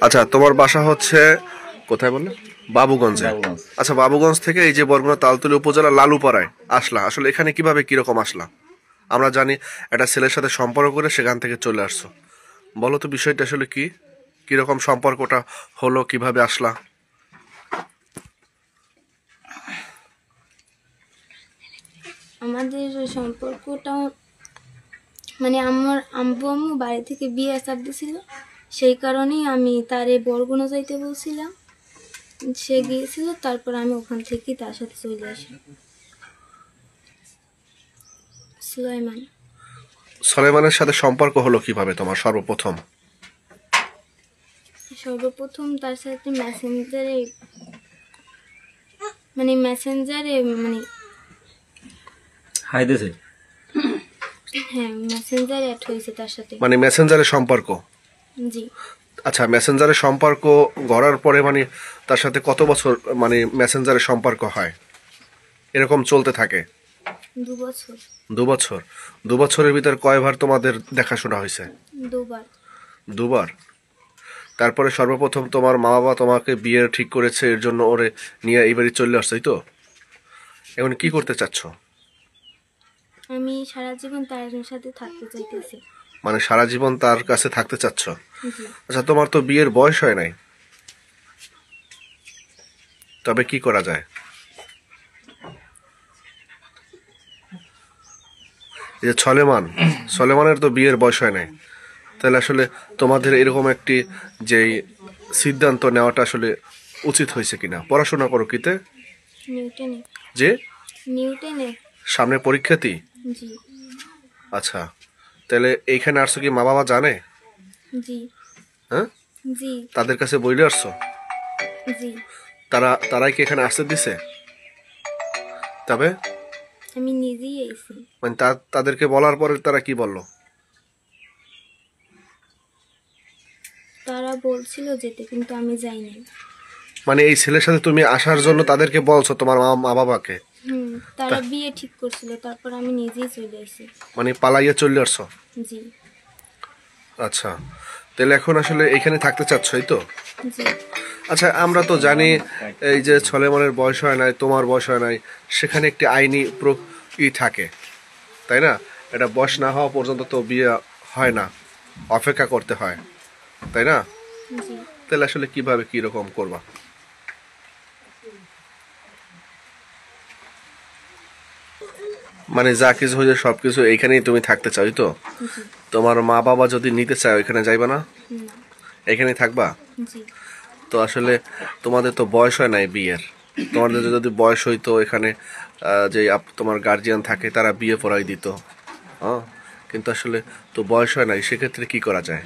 আচ্ছা, তোমার বাসা হচ্ছে কোথায় বললে? বাবুগঞ্জে। বাবুগঞ্জ। আচ্ছা, বাবুগঞ্জ থেকে এই যে বরগুনা তালতলী উপজেলা লালুপাড়ায় আসলা, আসলে এখানে কিভাবে কিরকম আসলা? আমরা জানি একটা ছেলের সাথে সম্পর্ক করে সেখান থেকে চলে আসছো, বলো তো বিষয়টা আসলে কি, কিরকম সম্পর্কটা হলো, কিভাবে আসলা? আমাদের সম্পর্কটা মানে আমার আম্মু আম্মু বাড়ি থেকে বিয়ে চাপ দিছিল, সেই কারণেই আমি তারে বরগুনা যাইতে বলছিলাম। সে গিয়েছিল, তারপর আমি ওখান থেকে তার সাথে চলে আসি। সুলাইমান। সলেমানের সাথে সম্পর্ক হলো কিভাবে তোমার সর্বপ্রথম? সর্বপ্রথম তার সাথে মেসেঞ্জারে মানে হাই দিছে। হ্যাঁ, মেসেঞ্জারে অ্যাড হয়েছে তার সাথে। মানে মেসেঞ্জারের সম্পর্ক? জি। আচ্ছা, মেসেঞ্জারের সম্পর্ক গড়ার পরে মানে তার সাথে কত বছর মানে মেসেঞ্জারের সম্পর্ক হয়, এরকম চলতে থাকে? 2 বছর। 2 বছর। 2 বছরের ভিতর কয়বার তোমাদের দেখাশোনা হয়েছে? 2 বার। 2 বার। তারপরে সর্বপ্রথম তোমার মা বাবা তোমাকে বিয়ে ঠিক করেছে, এর জন্য ওরে নিয়ে এই বাড়ি চলে আসছে, তো এখন কি করতে চাচ্ছ? আমি সারা জীবন তার সাথে থাকতে চাইতেছি। মানে সারা জীবন তার কাছে থাকতে চাচ্ছ? জি। আচ্ছা, তোমার তো বিয়ের বয়স হয় নাই, তবে কি করা যায়? এই যে সলেমানের তো বিয়ের বয়স হয় নাই, তাহলে আসলে তোমাদের এরকম একটি যে সিদ্ধান্ত নেওয়াটা আসলে উচিত হয়েছে কিনা? পড়াশোনা করো কিতে? নিউটনে। যে নিউটনে। সামনে পরীক্ষাতেই? জি। আচ্ছা, তাহলে এইখানে আসছো কি মা বাবা জানে? জি। হ্যাঁ, জি। তাদের কাছে বইলে আসছো? জি। তারাই কি এখানে আসতে দিছে? তবে আমি নিজেই আইছি। মানে তাদেরকে বলার পরে তারা কি বললো? তারা বলছিল যেতে, কিন্তু আমি যাইনি। মানে এই ছেলের সাথে তুমি আসার জন্য তাদেরকে বলছো, তোমার মা বাবাকে? তারা বিয়ে ঠিক করছিল, তারপর আমি নিজেই চলে আসি। মানে পালাইয়া চলে আসছো? জি। আচ্ছা, তাহলে এখন আসলে এখানে থাকতে চাচ্ছ, এই তো? জি। আচ্ছা, আমরা তো জানি এই যে সলেমানের বয়স হয় নাই, তোমার বয়স হয় নাই, সেখানে একটি আইনি থাকে, তাই না? এটা বয়স না হওয়া পর্যন্ত তো বিয়ে হয় না, অপেক্ষা করতে হয়, তাই না? জি। তাহলে আসলে কিভাবে কি রকম করবা? মানে যা কিছু হয়েছে সবকিছু এইখানেই তুমি থাকতে চাও, তো? জি। তোমার মা বাবা যদি নিতে চায় ওইখানে যাইবা না? না। এখানেই থাকবা? জি। তো আসলে তোমাদের তো বয়স হয় নাই বিয়ের, তোমাদের যদি বয়স হইতো এখানে যে তোমার গার্জিয়ান থাকে তারা বিয়ে পড়াই দিত, হ্যাঁ, কিন্তু আসলে তো বয়স হয় নাই, সেক্ষেত্রে কি করা যায়?